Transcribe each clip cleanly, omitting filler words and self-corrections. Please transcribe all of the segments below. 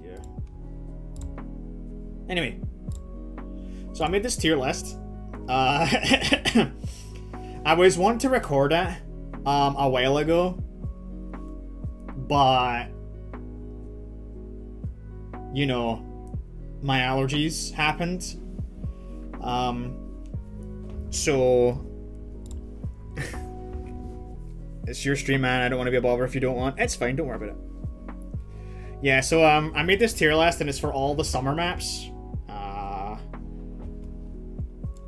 Yeah. Anyway. So I made this tier list. I was wanting to record it a while ago. But... you know, my allergies happened. So... it's your stream, man. I don't want to be a bother if you don't want. It's fine, don't worry about it. Yeah, so I made this tier list and it's for all the summer maps.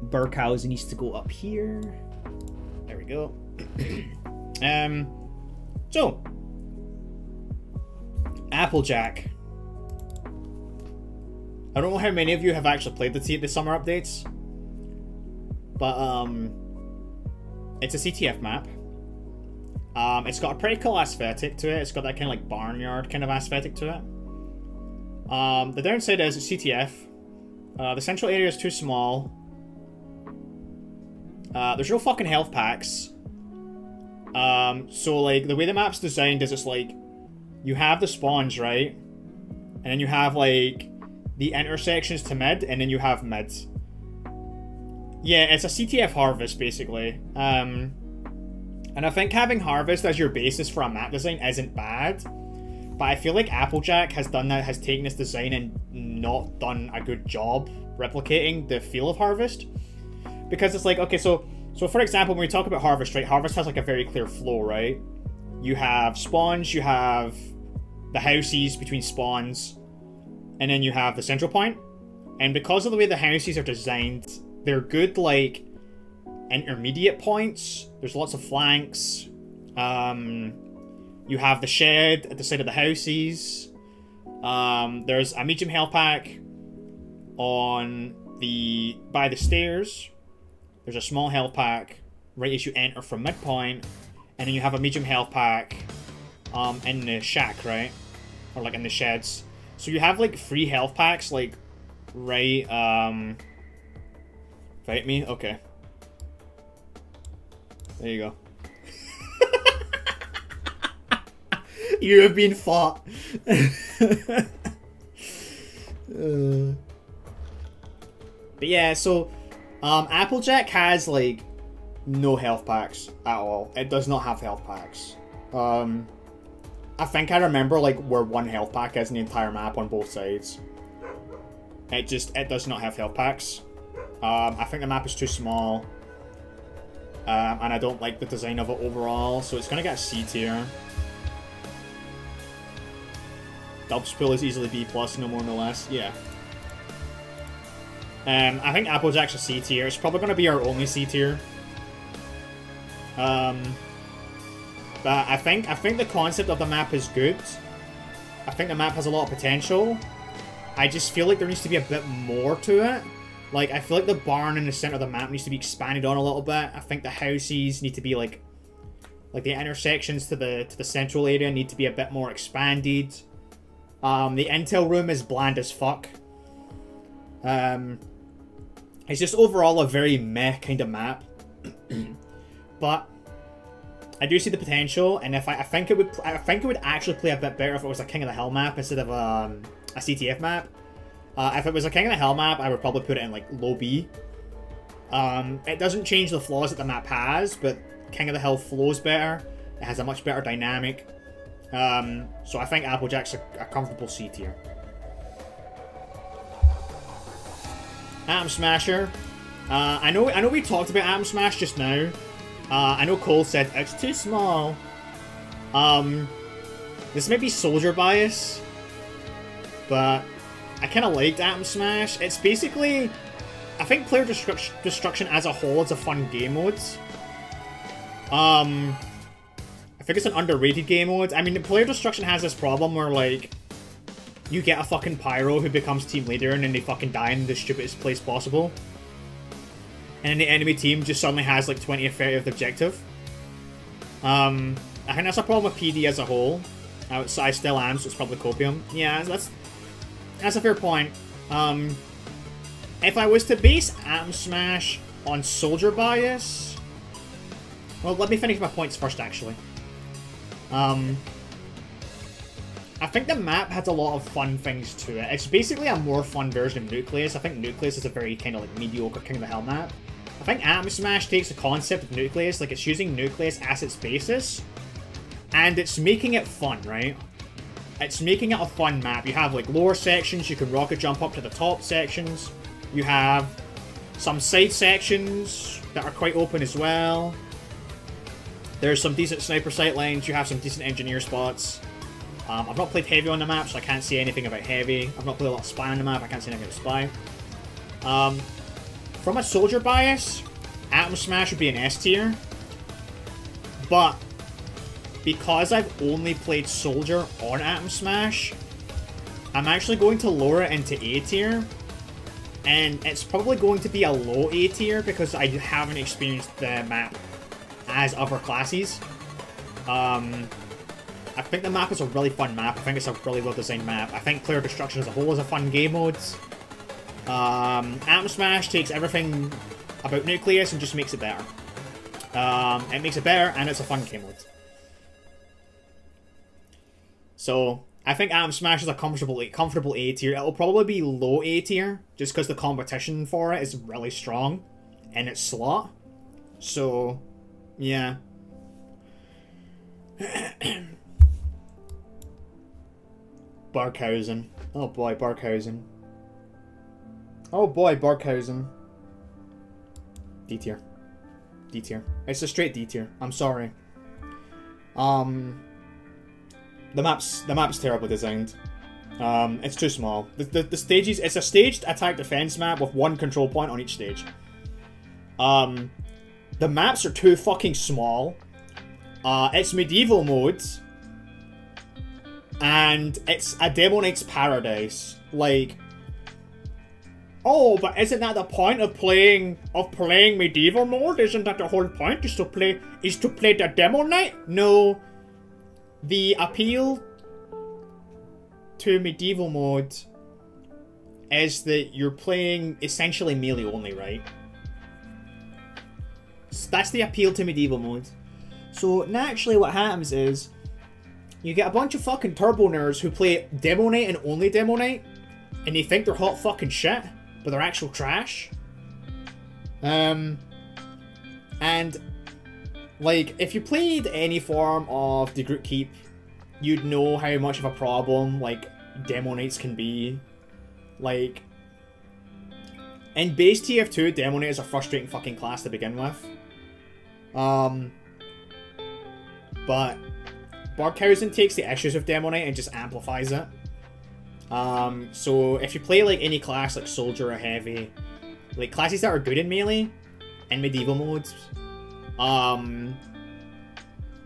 Burghausen needs to go up here. There we go. So Applejack. I don't know how many of you have actually played the summer updates, but it's a CTF map. It's got a pretty cool aesthetic to it. It's got that kind of like barnyard kind of aesthetic to it. The downside is it's CTF. The central area is too small. There's no fucking health packs. So like the way the map's designed is it's like you have the spawns, right? And then you have like the intersections to mid, and then you have mid. Yeah, it's a CTF harvest basically. And I think having harvest as your basis for a map design isn't bad. But I feel like Applejack has taken this design and not done a good job replicating the feel of harvest. Because it's like, okay, so for example, when we talk about harvest, right? Harvest has like a very clear flow, right? You have spawns, you have the houses between spawns, and then you have the central point. And because of the way the houses are designed, they're good like intermediate points. There's lots of flanks. You have the shed at the side of the houses. There's a medium health pack by the stairs. There's a small health pack right as you enter from midpoint, and then you have a medium health pack in the shack, right? Or like in the sheds. So you have like 3 health packs like right fight me? Okay. There you go. You have been fought. But yeah, so Applejack has like no health packs at all. It does not have health packs. I think I remember like where 1 health pack is in the entire map on both sides. It does not have health packs. I think the map is too small. And I don't like the design of it overall, so it's gonna get a C tier. Dubs pool is easily B+, no more no less. Yeah. I think Applejack's a C tier. It's probably gonna be our only C tier. But I think the concept of the map is good. I think the map has a lot of potential. I just feel like there needs to be a bit more to it. Like, I feel like the barn in the center of the map needs to be expanded on a little bit. I think the houses need to be like the intersections to the central area need to be a bit more expanded. The intel room is bland as fuck. It's just overall a very meh kind of map. But I do see the potential, and I think it would actually play a bit better if it was a King of the Hill map instead of a CTF map. If it was a King of the Hill map, I would probably put it in like low B. It doesn't change the flaws that the map has, but King of the Hill flows better. It has a much better dynamic. So I think Applejack's a comfortable C tier. Atom Smasher. I know we talked about Atom Smash just now. I know Cole said it's too small. This may be soldier bias, but I kind of liked Atom Smash. It's basically, I think player destruction as a whole is a fun game mode. I think it's an underrated game mode. I mean, player destruction has this problem where like you get a fucking pyro who becomes team leader and then they fucking die in the stupidest place possible. And then the enemy team just suddenly has like 20 or 30 of the objective. I think that's a problem with PD as a whole. I still am, so it's probably copium. Yeah, that's a fair point. If I was to base Atom Smash on soldier bias... Well, let me finish my points first, actually. I think the map has a lot of fun things to it. It's basically a more fun version of Nucleus. I think Nucleus is a very kind of like mediocre King of the Hill map. I think Atom Smash takes the concept of Nucleus, like it's using Nucleus as its basis, and it's making it fun, right? It's making it a fun map. You have like lower sections, you can rocket jump up to the top sections. You have some side sections that are quite open as well. There's some decent sniper sight lines, you have some decent engineer spots. I've not played Heavy on the map, so I can't say anything about Heavy. I've not played a lot of Spy on the map, I can't say anything about Spy. From a soldier bias, Atom Smash would be an S tier. But because I've only played soldier on Atom Smash, I'm actually going to lower it into A tier. And it's probably going to be a low A tier because I haven't experienced the map as other classes. I think the map is a really fun map. I think it's a really well-designed map. I think Player Destruction as a whole is a fun game mode. Atom Smash takes everything about Nucleus and just makes it better. It makes it better, and it's a fun game mode. So, I think Atom Smash is a comfortable A tier. It'll probably be low A tier, just because the competition for it is really strong in its slot. So, yeah. Burghausen. Oh boy, Burghausen. Oh boy, Burghausen. D tier. D tier. It's a straight D tier. I'm sorry. The map's terribly designed. It's too small. The stages, it's a staged attack defense map with one control point on each stage. The maps are too fucking small. It's medieval modes. And it's a Demo Knight's paradise. Like, oh, but isn't that the point of playing medieval mode? Isn't that the whole point? Is to play the Demo Knight? No. The appeal to medieval mode is that you're playing essentially melee only, right? So that's the appeal to medieval mode. So naturally what happens is you get a bunch of fucking turbo nerds who play Demo Knight and only Demo Knight, and they think they're hot fucking shit, but they're actual trash. And like, if you played any form of the Groot Keep, you'd know how much of a problem, like, Demo Knights can be. Like, in base TF2, Demo Knight is a frustrating fucking class to begin with. But Burghausen takes the issues of Demo Knight and just amplifies it. So if you play, like, any class, like Soldier or Heavy, like, classes that are good in melee, and medieval modes,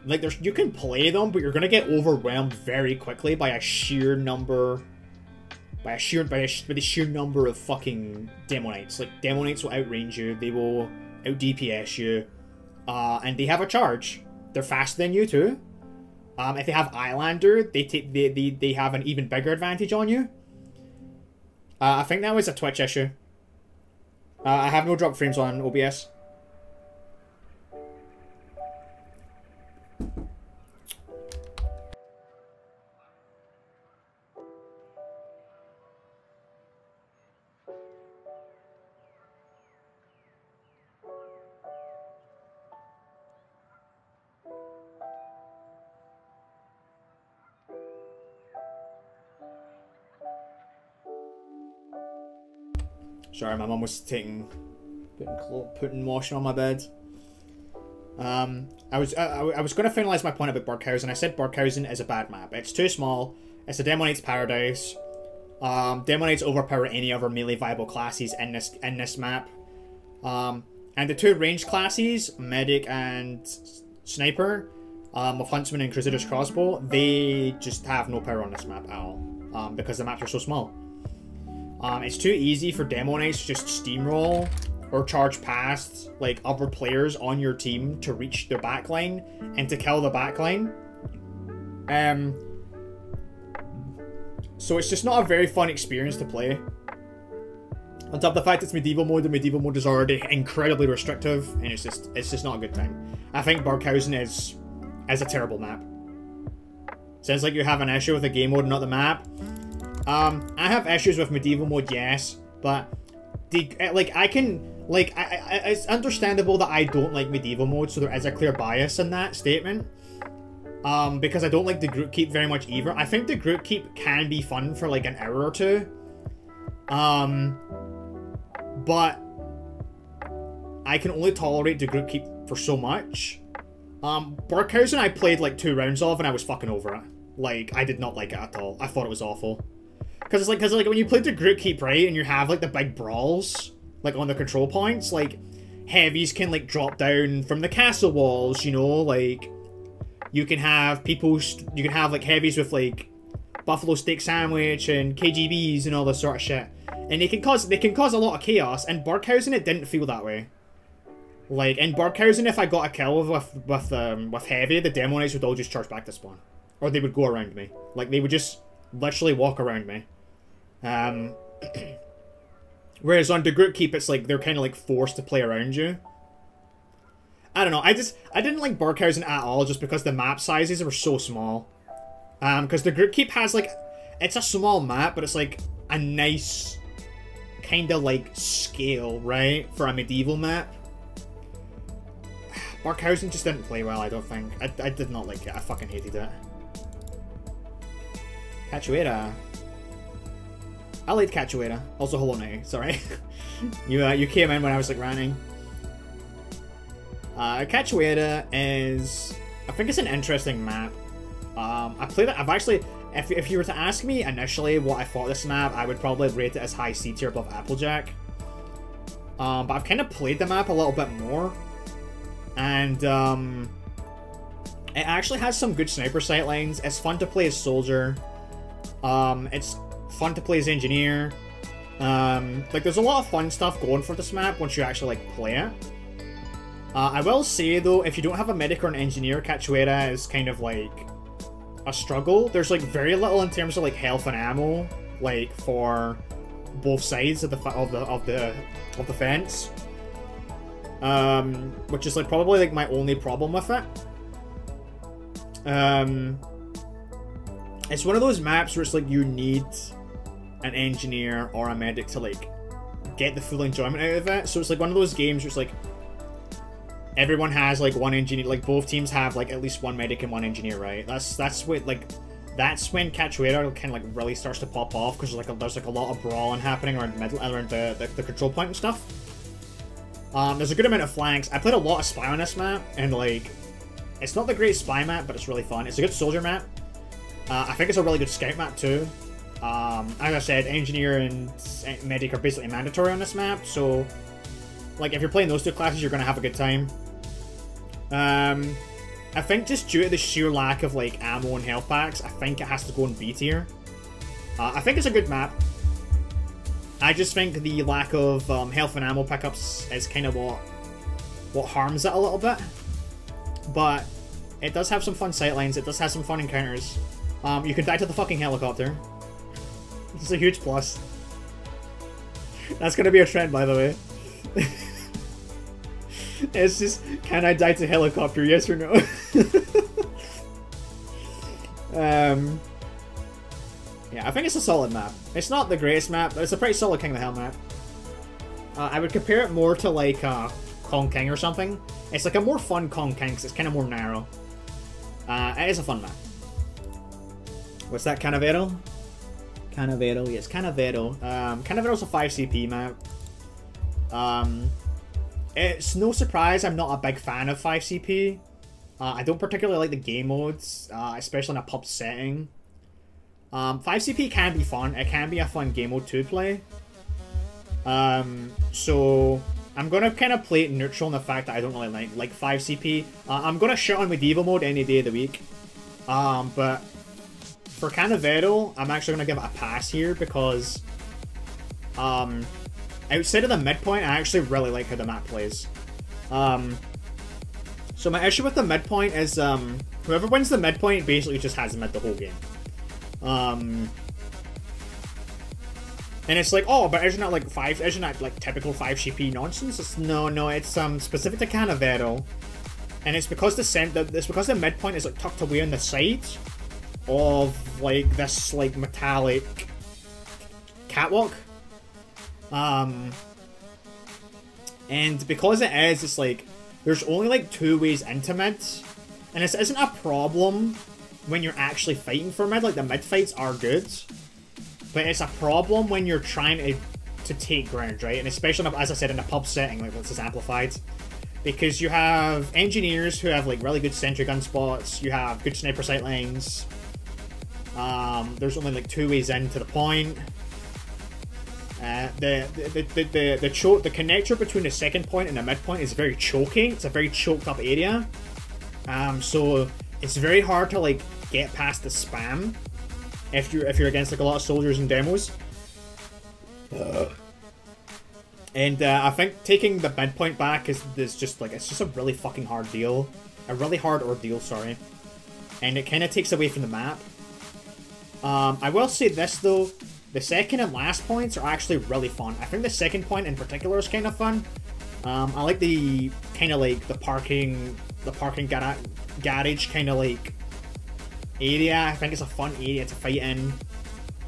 like, you can play them, but you're gonna get overwhelmed very quickly by a sheer number, by the sheer number of fucking Demo Knights. Like, Demo Knights will outrange you, they will out DPS you, and they have a charge. They're faster than you too. If they have Islander, they have an even bigger advantage on you. I think that was a Twitch issue. I have no drop frames on OBS. Sorry, my mum was putting washing on my bed. I was going to finalize my point about Burghausen. I said Burghausen is a bad map. It's too small. It's a Demo Knight's paradise. Demo Knights overpower any other melee viable classes in this map. And the two ranged classes, Medic and Sniper, with Huntsman and Crusader's Crossbow, they just have no power on this map at all. Because the maps are so small. It's too easy for Demo Knights to just steamroll or charge past, like, other players on your team to reach their backline and to kill the backline. So it's just not a very fun experience to play. On top of the fact it's medieval mode, the medieval mode is already incredibly restrictive, and it's just not a good time. I think Burghausen is a terrible map. Sounds like you have an issue with the game mode, not the map. I have issues with medieval mode, yes, but it's understandable that I don't like medieval mode, so there is a clear bias in that statement. Because I don't like the group keep very much either. I think the group keep can be fun for like an hour or two. But I can only tolerate the group keep for so much. Burghausen I played like 2 rounds of and I was fucking over it. Like, I did not like it at all. I thought it was awful. Cause like when you play the group keep, right, and you have like the big brawls, like on the control points, like heavies can like drop down from the castle walls, you know, like you can have like heavies with like buffalo steak sandwich and KGBs and all this sort of shit, and they can cause a lot of chaos. And Burghausen, it didn't feel that way. Like in Burghausen, if I got a kill with heavy, the demo knights would all just charge back to spawn, or they would go around me. Like they would just literally walk around me. Whereas on the group keep, it's like they're kind of like forced to play around you. I don't know. I didn't like Burghausen at all, just because the map sizes were so small. Because the group keep has like, it's a small map, but it's like a nice kind of like scale, right, for a medieval map. Burghausen just didn't play well, I don't think. I did not like it. I fucking hated it. Cachoeira. I liked Cachoeira. Also Hollow Knight, sorry. you came in when I was like ranting. Cachoeira is, I think it's an interesting map. I played it, I've actually, if you were to ask me initially what I thought of this map, I would probably rate it as high C tier above Applejack. But I've kind of played the map a little bit more. And it actually has some good sniper sightlines. It's fun to play as soldier. It's fun to play as engineer. Like there's a lot of fun stuff going for this map once you actually like play it. I will say though, if you don't have a medic or an engineer, Cachoeira is kind of like a struggle. There's like very little in terms of like health and ammo, like for both sides of the fence. Which is like probably like my only problem with it. It's one of those maps where it's like you need an engineer or a medic to like get the full enjoyment out of it. So it's like one of those games where it's like everyone has like one engineer, like both teams have like at least one medic and one engineer, right? That's when Cachoeira kind of like really starts to pop off, because there's like a lot of brawling happening around the control point and stuff. There's a good amount of flanks. I played a lot of spy on this map, and like it's not the great spy map, but it's really fun. It's a good soldier map. I think it's a really good scout map too. As I said, engineer and medic are basically mandatory on this map, so like if you're playing those two classes, you're gonna have a good time. I think just due to the sheer lack of like ammo and health packs, I think it has to go in B tier. I think it's a good map. I just think the lack of health and ammo pickups is kind of what harms it a little bit. But it does have some fun sightlines. It does have some fun encounters. You can die to the fucking helicopter. It's a huge plus. That's gonna be a trend, by the way. It's just, can I die to helicopter, yes or no? Yeah, I think it's a solid map. It's not the greatest map, but it's a pretty solid King of the Hill map. I would compare it more to like Kong King or something. It's like a more fun Kong King, because it's kind of more narrow. It is a fun map. What's that, Canoveral? Canoveral, yes, Canoveral. Canoveral's a 5 CP map. It's no surprise I'm not a big fan of 5 CP. I don't particularly like the game modes, especially in a pub setting. 5 CP can be fun. It can be a fun game mode to play. So I'm gonna kind of play it neutral in the fact that I don't really like 5 CP. I'm gonna shit on medieval mode any day of the week. But for Canoveral, I'm actually gonna give it a pass here because outside of the midpoint, I actually really like how the map plays. So my issue with the midpoint is whoever wins the midpoint basically just has mid the whole game. And it's like, oh, but isn't that like typical 5 CP nonsense? No, it's specific to Canoveral, and it's because the midpoint is like tucked away on the sides. of like this like metallic catwalk. And because it is, it's like there's only like 2 ways into mid, and this isn't a problem when you're actually fighting for mid. Like the mid fights are good, but it's a problem when you're trying to take ground, right? And especially, as I said, in a pub setting, like this is amplified, because you have engineers who have like really good sentry gun spots, you have good sniper sight lines. There's only like 2 ways into the point. The connector between the second point and the mid point is very choking. It's a very choked up area. So it's very hard to like get past the spam if you're against like a lot of soldiers and demos. And I think taking the mid point back is just like, it's just a really fucking hard deal. A really hard ordeal, sorry. And it kind of takes away from the map. I will say this though, the second and last points are actually really fun. I think the second point in particular is kind of fun. I like the kind of like the parking garage kind of like area. I think it's a fun area to fight in.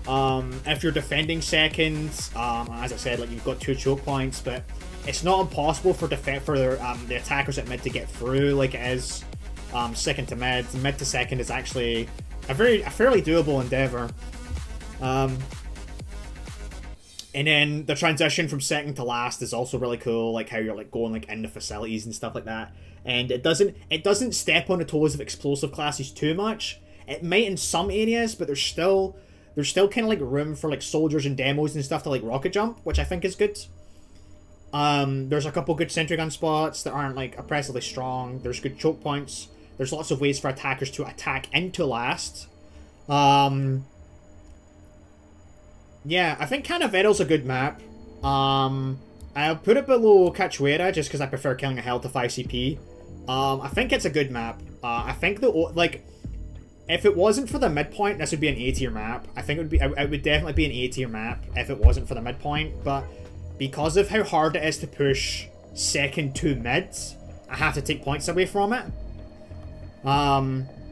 If you're defending second, as I said, like you've got 2 choke points, but it's not impossible for the attackers at mid to get through like it is second to mid. Mid to second is actually a fairly doable endeavor. And then the transition from second to last is also really cool, like how you're like going like in the facilities and stuff like that. And it doesn't step on the toes of explosive classes too much. It might in some areas, but there's still kind of like room for like soldiers and demos and stuff to like rocket jump, which I think is good. There's a couple good sentry gun spots that aren't like oppressively strong. There's good choke points. There's lots of ways for attackers to attack into last. Yeah, I think Canoveral's a good map. I'll put it below Cachoeira just because I prefer killing a hell to 5 CP. I think it's a good map. I think like, if it wasn't for the midpoint, this would be an A tier map. I think it would definitely be an A tier map if it wasn't for the midpoint. But because of how hard it is to push second to mids, I have to take points away from it.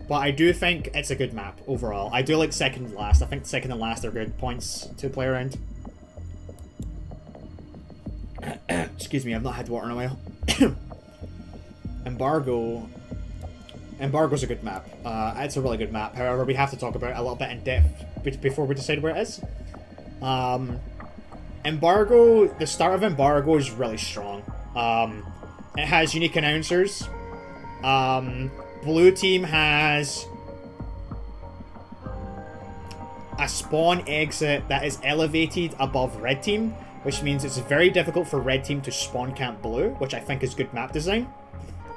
But I do think it's a good map overall. I do like second and last. I think second and last are good points to play around. Excuse me, I've not had water in a while. Embargo's a good map. It's a really good map. However, we have to talk about it a little bit in depth before we decide where it is. Embargo, the start of Embargo is really strong. It has unique announcers. Blue team has a spawn exit that is elevated above red team, which means it's very difficult for red team to spawn camp blue, which I think is good map design.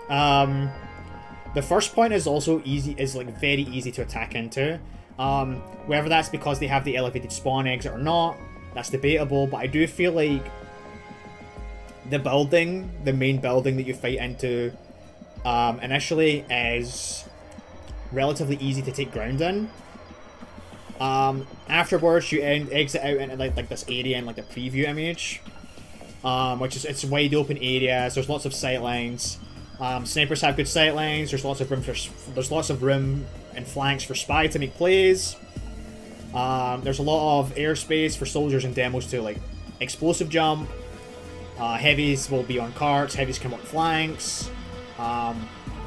The first point is also like very easy to attack into. Whether that's because they have the elevated spawn exit or not, that's debatable, but I do feel like the main building that you fight into initially is relatively easy to take ground in. Afterwards, you exit out into like this area in like the preview image, which is it's wide open areas. There's lots of sight lines. Snipers have good sight lines. There's lots of room and flanks for spy to make plays. There's a lot of airspace for soldiers and demos to like explosive jump. Heavies will be on carts. Heavies come up flanks.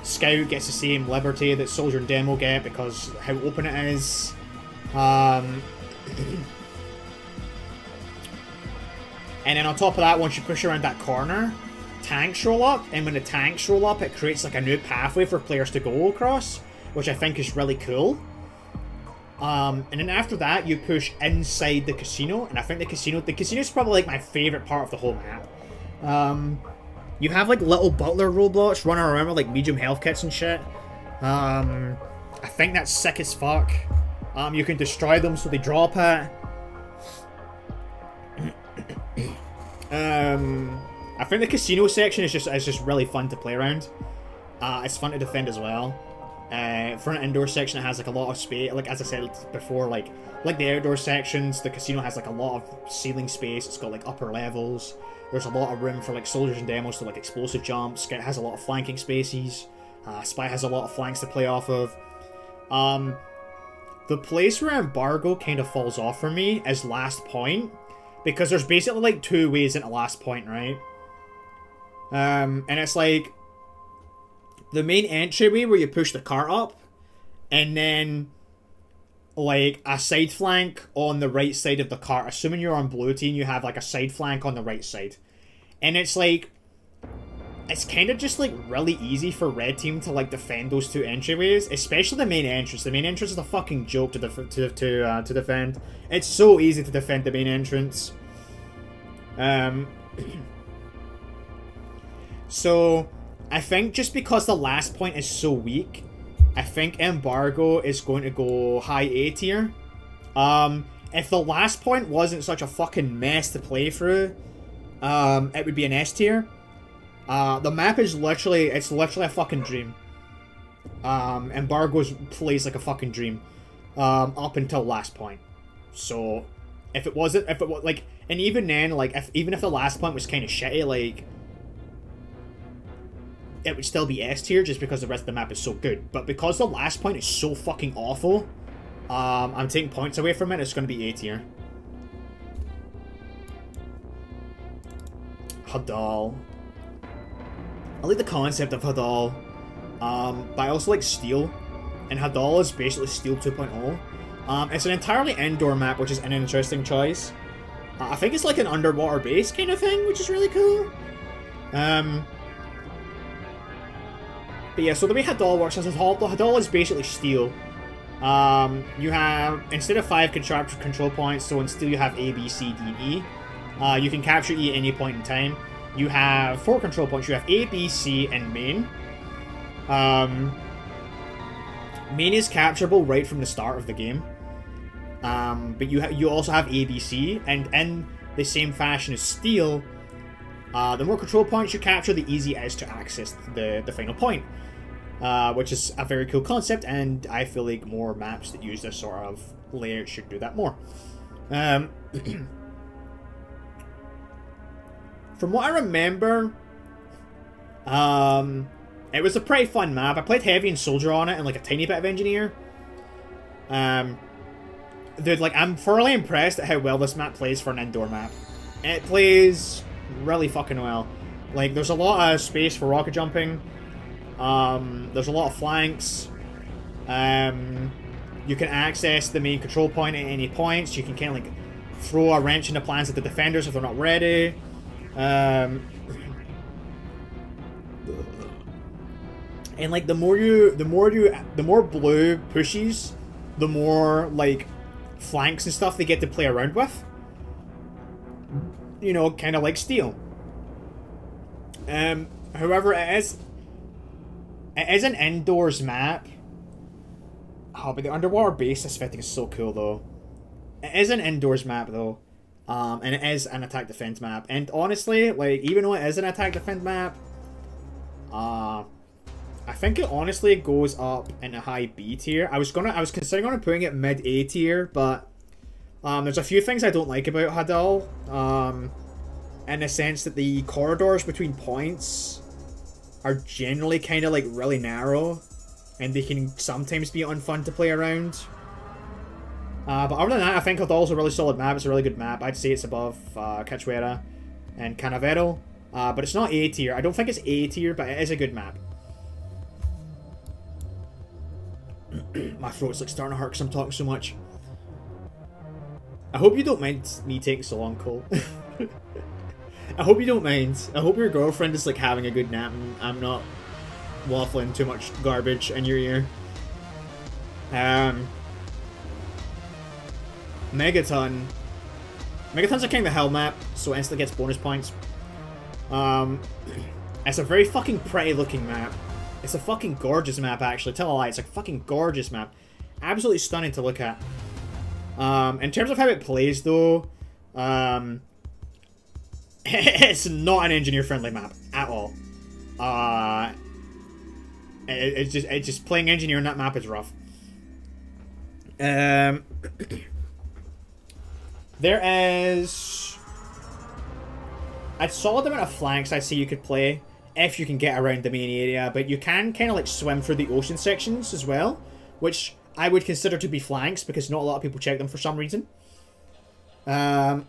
Scout gets the same liberty that soldier and demo get because how open it is. And then on top of that, once you push around that corner, tanks roll up, and when the tanks roll up, it creates like a new pathway for players to go across, which I think is really cool. And then after that, you push inside the casino, and I think the casino is probably like my favorite part of the whole map. You have like little butler roadblocks running around with like medium health kits and shit. I think that's sick as fuck. You can destroy them so they drop it. I think the casino section is just really fun to play around. It's fun to defend as well. For an indoor section, it has like a lot of space. Like as I said before, like the outdoor sections, the casino has like a lot of ceiling space. It's got like upper levels. There's a lot of room for like soldiers and demos to like explosive jumps. Scout has a lot of flanking spaces. Spy has a lot of flanks to play off of. The place where Embargo kind of falls off for me is Last Point, because there's basically like 2 ways into Last Point, right? And it's like the main entryway where you push the cart up, and then like a side flank on the right side of the cart. Assuming you're on blue team, you have like a side flank on the right side. And it's like, it's kind of just like really easy for red team to like defend those 2 entryways, especially the main entrance. The main entrance is a fucking joke to defend. It's so easy to defend the main entrance. So I think just because the Last Point is so weak, I think Embargo is going to go high A tier. If the Last Point wasn't such a fucking mess to play through, it would be an S tier. The map is literally, it's literally a fucking dream. Embargo plays like a fucking dream, up until Last Point. So, if it was like, and even then, like, even if the Last Point was kind of shitty, like, it would still be S tier just because the rest of the map is so good. But because the Last Point is so fucking awful, I'm taking points away from it. It's going to be A tier. Hadal. I like the concept of Hadal, but I also like Steel, and Hadal is basically Steel 2.0. It's an entirely indoor map, which is an interesting choice. I think it's like an underwater base kind of thing, which is really cool. But yeah, so the way Hadal works is Hadal is basically Steel. You have, instead of 5 control points, so in Steel you have A, B, C, D, and E. You can capture E at any point in time. You have 4 control points. You have A, B, C, and main. Main is capturable right from the start of the game. But you also have A, B, C, and in the same fashion as Steel, the more control points you capture, the easier it is to access the final point. Which is a very cool concept, and I feel like more maps that use this sort of layout should do that more. From what I remember, it was a pretty fun map. I played Heavy and Soldier on it and like a tiny bit of Engineer. Dude, like, I'm thoroughly impressed at how well this map plays for an indoor map. It plays really fucking well. Like, there's a lot of space for rocket jumping. There's a lot of flanks. You can access the main control point at any points. You can kind of like throw a wrench into plans at the defenders if they're not ready. And like the more blue pushes, the more like flanks and stuff they get to play around with. You know, kind of like Steel. However, it is an indoors map. Oh, but the underwater base aesthetic is so cool though. It is an indoors map though. And it is an attack defense map. And honestly, like, even though it is an attack defense map, I think it honestly goes up in a high B tier. I was considering on putting it mid A tier, but there's a few things I don't like about Hadal. In the sense that the corridors between points are generally kind of like really narrow, and they can sometimes be unfun to play around. But other than that, I think Hadal's a really solid map. It's a really good map. I'd say it's above Cachoeira and Canoveral. But it's not A tier. I don't think it's A tier, but it is a good map. My throat's like starting to hurt because I'm talking so much. I hope you don't mind me taking so long, Cole. I hope you don't mind. I hope your girlfriend is like having a good nap and I'm not waffling too much garbage in your ear. Megaton. Megaton's a king of the hell map, so it instantly gets bonus points. It's a very fucking pretty looking map. It's a fucking gorgeous map, actually. Tell a lie, it's a fucking gorgeous map. Absolutely stunning to look at. In terms of how it plays, though, it's not an engineer-friendly map at all. It's just playing engineer on that map is rough. There is a solid amount of flanks I'd say you could play if you can get around the main area, but you can kind of like swim through the ocean sections as well, which I would consider to be flanks, because not a lot of people check them for some reason. My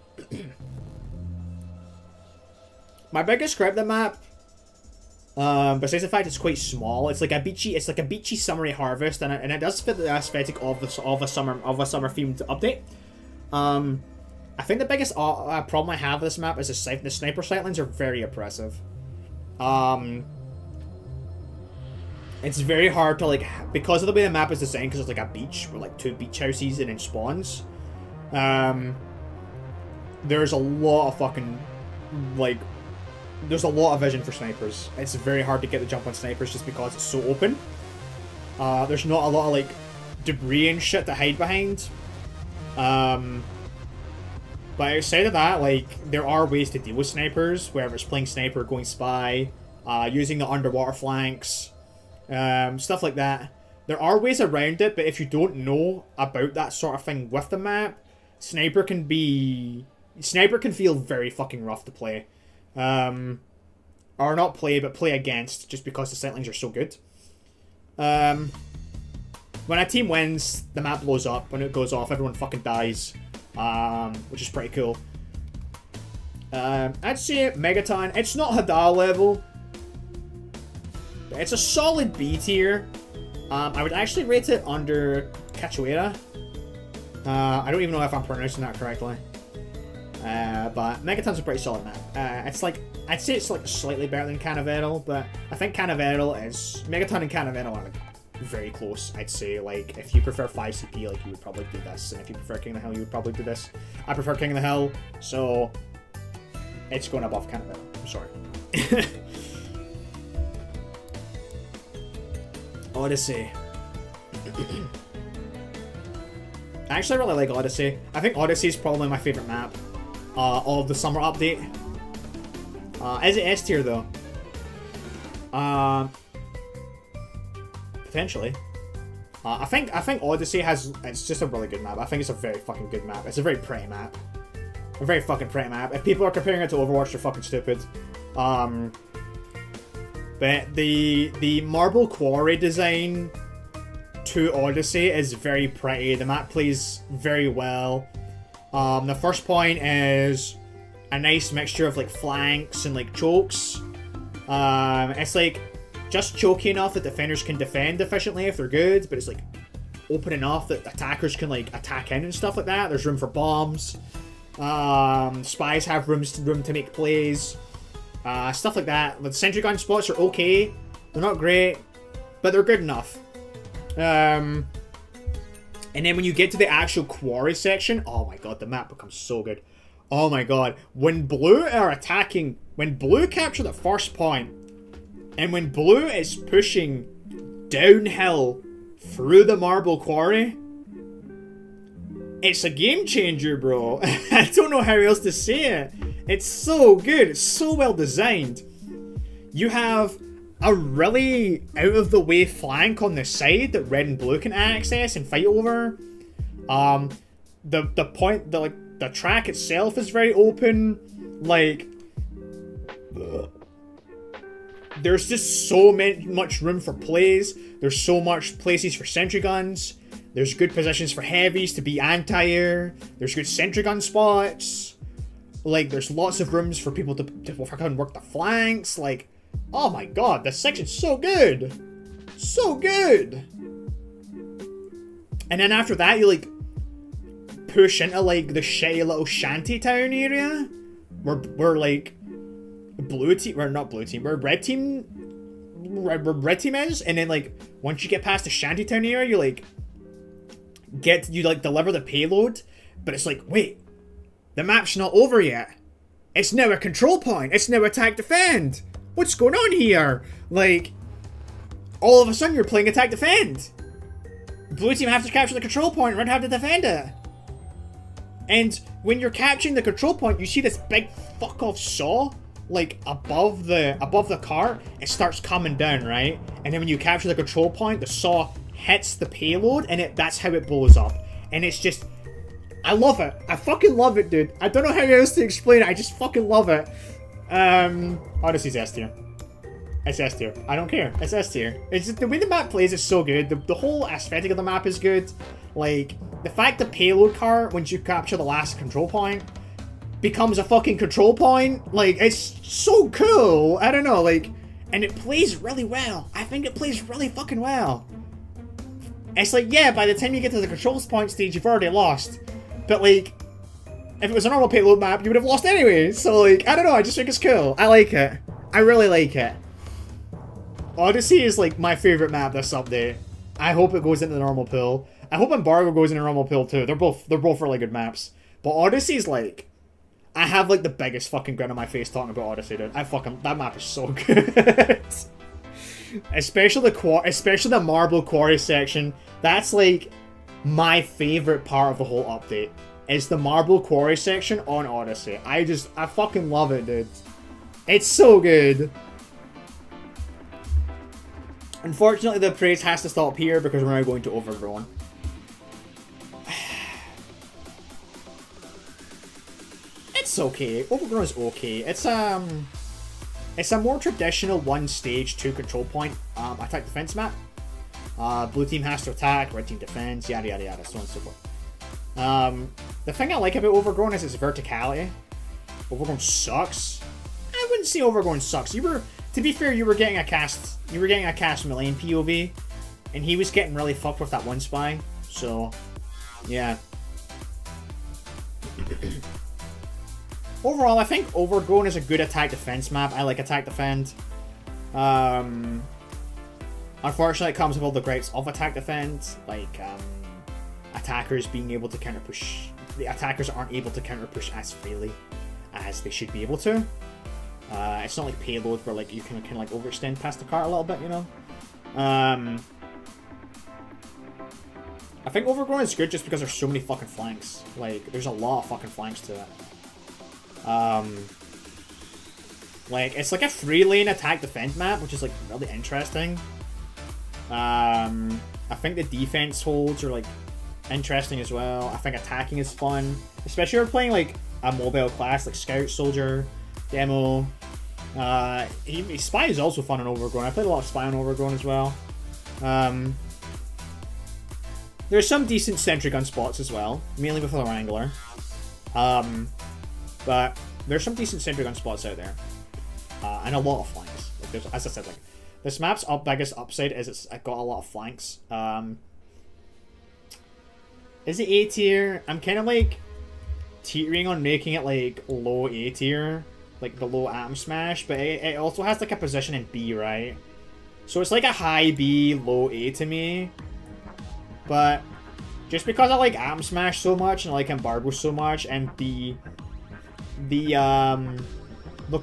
biggest gripe with the map, besides the fact it's quite small, it's like a beachy summery harvest, and it does fit the aesthetic of a summer themed update. I think the biggest problem I have with this map is the sniper sightlines are very oppressive. It's very hard to, like, because of the way the map is designed, because it's like a beach with like 2 beach houses and then spawns. There's a lot of fucking, like, there's a lot of vision for snipers. It's very hard to get the jump on snipers just because it's so open. There's not a lot of, like, debris and shit to hide behind. But outside of that, like, there are ways to deal with snipers, whether it's playing sniper, going spy, using the underwater flanks, stuff like that. There are ways around it, but if you don't know about that sort of thing with the map, sniper can feel very fucking rough to play. Or not play, but play against, just because the sightlines are so good. When a team wins, the map blows up. When it goes off, everyone fucking dies. Which is pretty cool. I'd say Megaton, it's not Hadal level, but it's a solid B tier. I would actually rate it under Cachoeira. I don't even know if I'm pronouncing that correctly. But Megaton's a pretty solid map. It's like, I'd say it's like slightly better than Canoveral, but I think Canoveral is, Megaton and Canoveral are like very close, I'd say. Like, if you prefer 5 CP, like, you would probably do this, and if you prefer King of the Hill, you would probably do this. I prefer King of the Hill, so it's going above Canoveral. I'm sorry. Odyssey. I actually really like Odyssey. I think Odyssey is probably my favourite map of the summer update. Is it S tier though? Potentially. I think Odyssey it's just a really good map. I think it's a very fucking good map. It's a very pretty map. A very fucking pretty map. If people are comparing it to Overwatch, they're fucking stupid. But the marble quarry design to Odyssey is very pretty. The map plays very well. The first point is a nice mixture of like flanks and like chokes. It's like just choky enough that defenders can defend efficiently if they're good, but it's like open enough that attackers can like attack in and stuff like that. There's room for bombs. Spies have room to make plays. Stuff like that. The sentry gun spots are okay. They're not great, but they're good enough. And then when you get to the actual quarry section, oh my god, the map becomes so good. Oh my god. When blue are attacking, when blue capture the first point, and when blue is pushing downhill through the marble quarry, it's a game changer, bro. I don't know how else to say it. It's so good. It's so well designed. You have a really out-of-the-way flank on the side that red and blue can access and fight over. The track itself is very open. Like, there's just so much room for plays. There's so much places for sentry guns. There's good positions for heavies to be anti-air. There's good sentry gun spots. Like, there's lots of rooms for people to fucking work the flanks. Like, oh my god, this section's so good. So good. And then after that, you, like, push into, like, the shitty little shantytown area. Where like, blue team, or not blue team, where red team is. And then, like, once you get past the shantytown area, you, like, deliver the payload. But it's like, wait, the map's not over yet. It's now a control point. It's now attack defend. What's going on here? Like, all of a sudden you're playing attack defend. Blue team have to capture the control point, red have to defend it. And when you're capturing the control point, you see this big fuck off saw, like, above the cart. It starts coming down, right? And then when you capture the control point, the saw hits the payload, and that's how it blows up. And it's just, I love it. I fucking love it, dude. I don't know how else to explain it. I just fucking love it. Odyssey's S tier. It's S tier. I don't care. It's S tier. It's just, the way the map plays is so good. The whole aesthetic of the map is good. Like, the fact the payload cart, once you capture the last control point, becomes a fucking control point. Like, it's so cool. I don't know, like, and it plays really well. I think it plays really fucking well. It's like, yeah, by the time you get to the controls point stage, you've already lost. But, like, if it was a normal payload map, you would have lost anyway. So, like, I don't know, I just think it's cool. I like it. I really like it. Odyssey is, like, my favorite map this update. I hope it goes into the normal pool. I hope Embargo goes into the normal pool, too. They're both really good maps. But Odyssey's, like, I have, like, the biggest fucking grin on my face talking about Odyssey, dude. That map is so good. Especially the marble quarry section. That's, like, my favorite part of the whole update. Is the marble quarry section on Odyssey. I fucking love it, dude. It's so good. Unfortunately, the praise has to stop here because we're now going to Overgrown. It's okay. Overgrown is okay. It's a more traditional one-stage, two-control point attack defense map. Blue team has to attack, red team defends, yada yada yada, so on and so forth. The thing I like about Overgrown is its verticality. Overgrown sucks. I wouldn't say Overgrown sucks. To be fair, you were getting a cast from a lane POV, and he was getting really fucked with that one spy. So, yeah. Overall, I think Overgrown is a good attack defense map. I like attack defend. Unfortunately, it comes with all the gripes of attack defense, like attackers being able to counter push. The attackers aren't able to counter push as freely as they should be able to. It's not like payload where like you can kind of like overextend past the cart a little bit, you know. I think Overgrown is good just because there's so many fucking flanks. Like there's a lot of fucking flanks to it. Like it's like a 3-lane attack defense map, which is like really interesting. I think the defense holds are like interesting as well. I think attacking is fun, especially if you're playing like a mobile class like Scout, Soldier, Demo. Spy is also fun on Overgrown. I played a lot of Spy on Overgrown as well. There's some decent sentry gun spots as well, mainly with the Wrangler. But there's some decent sentry gun spots out there, and a lot of flanks. Like there's, as I said, like this map's biggest upside is it's got a lot of flanks. Is it A tier? I'm kind of like teetering on making it like low A tier, like below Atom Smash, but it also has like a position in B, right? So it's like a high B, low A to me. But just because I like Atom Smash so much and I like Embargo so much, and the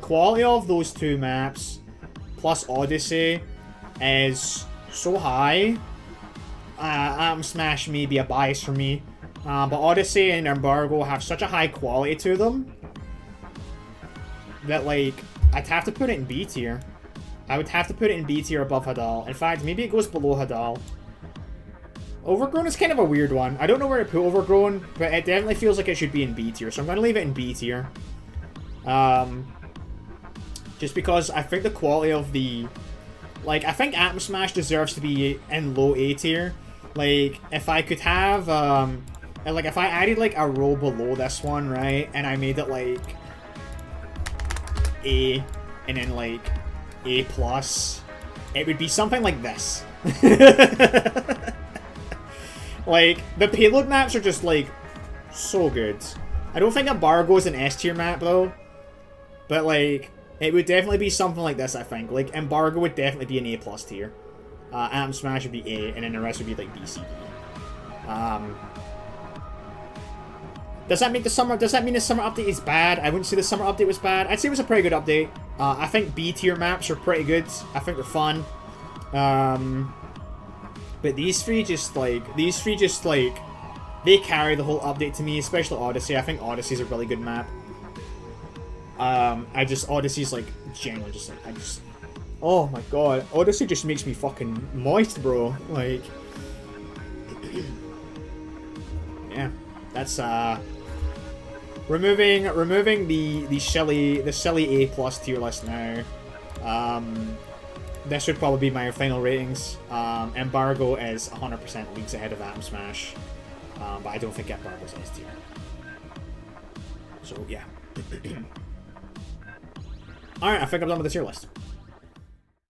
quality of those two maps plus Odyssey is so high, Atom Smash may be a bias for me, but Odyssey and Embargo have such a high quality to them that like I'd have to put it in B tier. I would have to put it in B tier above Hadal. In fact, maybe it goes below Hadal. Overgrown is kind of a weird one. I don't know where to put Overgrown, but it definitely feels like it should be in B tier, so I'm going to leave it in B tier. Just because I think the quality of the... Like, I think Atom Smash deserves to be in low A tier. Like, if I could have, like, if I added, like, a row below this one, right, and I made it, like, A, and then, like, A+, it would be something like this. Like, the payload maps are just, like, so good. I don't think Embargo is an S tier map, though. But, like, it would definitely be something like this, I think. Like, Embargo would definitely be an A+ tier. Atom Smash would be A, and then the rest would be, like, B, C, D. Does that mean the summer update is bad? I wouldn't say the summer update was bad. I'd say it was a pretty good update. I think B tier maps are pretty good. I think they're fun. But these three just like, they carry the whole update to me, especially Odyssey. I think Odyssey's a really good map. Odyssey's like, genuinely just like, oh my god. Odyssey just makes me fucking moist, bro. Like, yeah, that's, removing the silly A+ tier list now. this would probably be my final ratings. Embargo is 100% leagues ahead of Atom Smash, but I don't think Embargo's S tier. So yeah. Alright, I think I'm done with the tier list.